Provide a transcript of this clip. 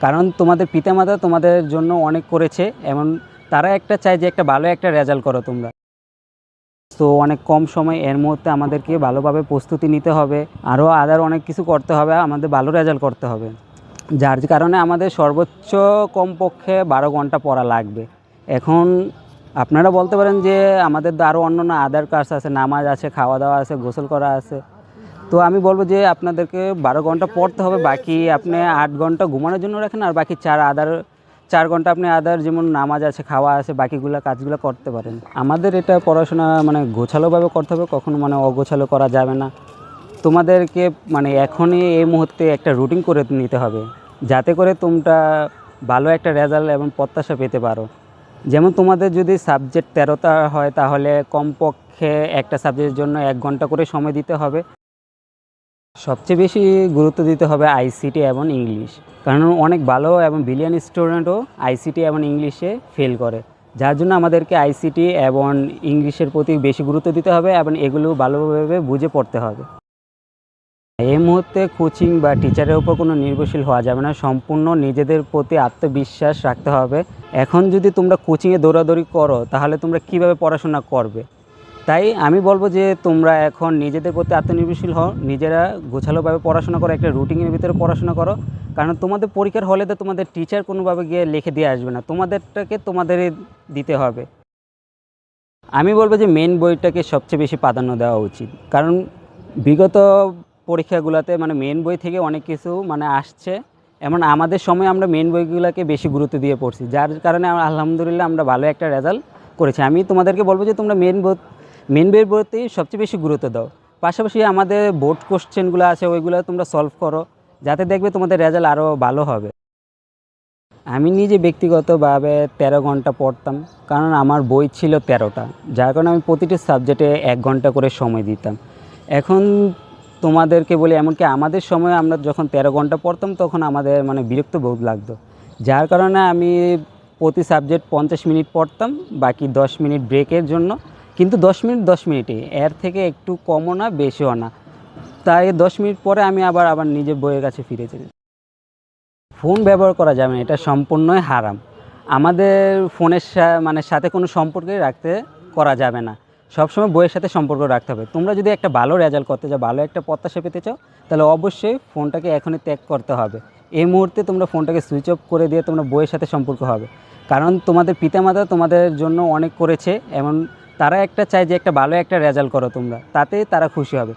কারণ তোমাদের পিতামাতা তোমাদের জন্য অনেক করেছে, এমন তারা একটা চায় যে একটা ভালো একটা রেজাল্ট করো তোমরা। তো অনেক কম সময় এর মধ্যে আমাদেরকে ভালোভাবে প্রস্তুতি নিতে হবে, আরও আদার অনেক কিছু করতে হবে, আমাদের ভালো রেজাল্ট করতে হবে, যার কারণে আমাদের সর্বোচ্চ কমপক্ষে 12 ঘন্টা পড়া লাগবে। এখন আপনারা বলতে পারেন যে আমাদের তো আরও অন্য আদার কাজ আছে, নামাজ আছে, খাওয়া দাওয়া আছে, গোসল করা আছে। তো আমি বলবো যে আপনাদেরকে 12 ঘন্টা পড়তে হবে, বাকি আপনি 8 ঘন্টা ঘুমানোর জন্য রাখেন, আর বাকি 4 ঘন্টা আপনি আদার যেমন নামাজ আছে, খাওয়া আছে, বাকিগুলো কাজগুলো করতে পারেন। আমাদের এটা পড়াশোনা গোছালোভাবে করতে হবে, কখনো অগোছালো করা যাবে না। তোমাদেরকে এখনই এই মুহূর্তে একটা রুটিন করে নিতে হবে, যাতে করে তোমরা ভালো একটা রেজাল্ট এবং প্রত্যাশা পেতে পারো। যেমন তোমাদের যদি সাবজেক্ট 13টা হয়, তাহলে কমপক্ষে একটা সাবজেক্টের জন্য 1 ঘন্টা করে সময় দিতে হবে। সবচেয়ে বেশি গুরুত্ব দিতে হবে আইসিটি এবং ইংলিশ, কারণ অনেক ভালো এবং ব্রিলিয়ান্ট স্টুডেন্টও আইসিটি এবং ইংলিশে ফেল করে, যার জন্য আমাদেরকে আইসিটি এবং ইংলিশের প্রতি বেশি গুরুত্ব দিতে হবে এবং এগুলো ভালোভাবে বুঝে পড়তে হবে। এই মুহূর্তে কোচিং বা টিচারের উপর কোনো নির্ভরশীল হওয়া যাবে না, সম্পূর্ণ নিজেদের প্রতি আত্মবিশ্বাস রাখতে হবে। এখন যদি তোমরা কোচিংয়ে দৌড়াদৌড়ি করো, তাহলে তোমরা কিভাবে পড়াশোনা করবে? তাই আমি বলবো যে তোমরা এখন নিজেদের প্রতি আত্মনির্ভরশীল হও, নিজেরা গোছালোভাবে পড়াশোনা করো, একটা রুটিনের ভিতরে পড়াশোনা করো। কারণ তোমাদের পরীক্ষার হলেতে তোমাদের টিচার কোনোভাবে গিয়ে লিখে দিয়ে আসবে না, তোমাদেরটাকে তোমাদেরই দিতে হবে। আমি বলবো যে মেন বইটাকে সবচেয়ে বেশি প্রাধান্য দেওয়া উচিত, কারণ বিগত পরীক্ষাগুলোতে মেন বই থেকে অনেক কিছু আসছে, এমন আমাদের সময় আমরা মেন বইগুলোকে বেশি গুরুত্ব দিয়ে পড়ছি, যার কারণে আলহামদুলিল্লাহ আমরা ভালো একটা রেজাল্ট করেছি। আমি তোমাদেরকে বলবো যে তোমরা মেন বইয়ের প্রতি সবচেয়ে বেশি গুরুত্ব দাও, পাশাপাশি আমাদের বোর্ড কোশ্চেনগুলো আছে ওইগুলো তোমরা সলভ করো, যাতে দেখবে তোমাদের রেজাল্ট আরও ভালো হবে। আমি নিজে ব্যক্তিগতভাবে 13 ঘন্টা পড়তাম, কারণ আমার বই ছিল 13টা, যার কারণে আমি প্রতিটি সাবজেক্টে 1 ঘন্টা করে সময় দিতাম। এখন তোমাদেরকে বলি, এমনকি আমাদের সময় আমরা যখন 13 ঘন্টা পড়তাম, তখন আমাদের বিরক্ত বোধ লাগতো, যার কারণে আমি প্রতি সাবজেক্ট 50 মিনিট পড়তাম, বাকি 10 মিনিট ব্রেকের জন্য। কিন্তু 10 মিনিটই, এর থেকে একটু কমও না বেশিও না। তাই 10 মিনিট পরে আমি আবার নিজের বইয়ের কাছে ফিরে যাই। ফোন ব্যবহার করা যাবে না, এটা সম্পূর্ণই হারাম। আমাদের ফোনের সাথে কোনো সম্পর্কই করা যাবে না, সবসময় বইয়ের সাথে সম্পর্ক রাখতে হবে। তোমরা যদি একটা ভালো রেজাল্ট করতে চাও, ভালো একটা প্রত্যাশা পেতে চাও, তাহলে অবশ্যই ফোনটাকে এখনই ত্যাগ করতে হবে। এই মুহূর্তে তোমরা ফোনটাকে সুইচ অফ করে দিয়ে তোমরা বইয়ের সাথে সম্পর্ক হবে, কারণ তোমাদের পিতামাতা তোমাদের জন্য অনেক করেছে, এমন তারা একটা চায় যে একটা ভালো একটা রেজাল্ট করো তোমরা, তাতে তারা খুশি হবে।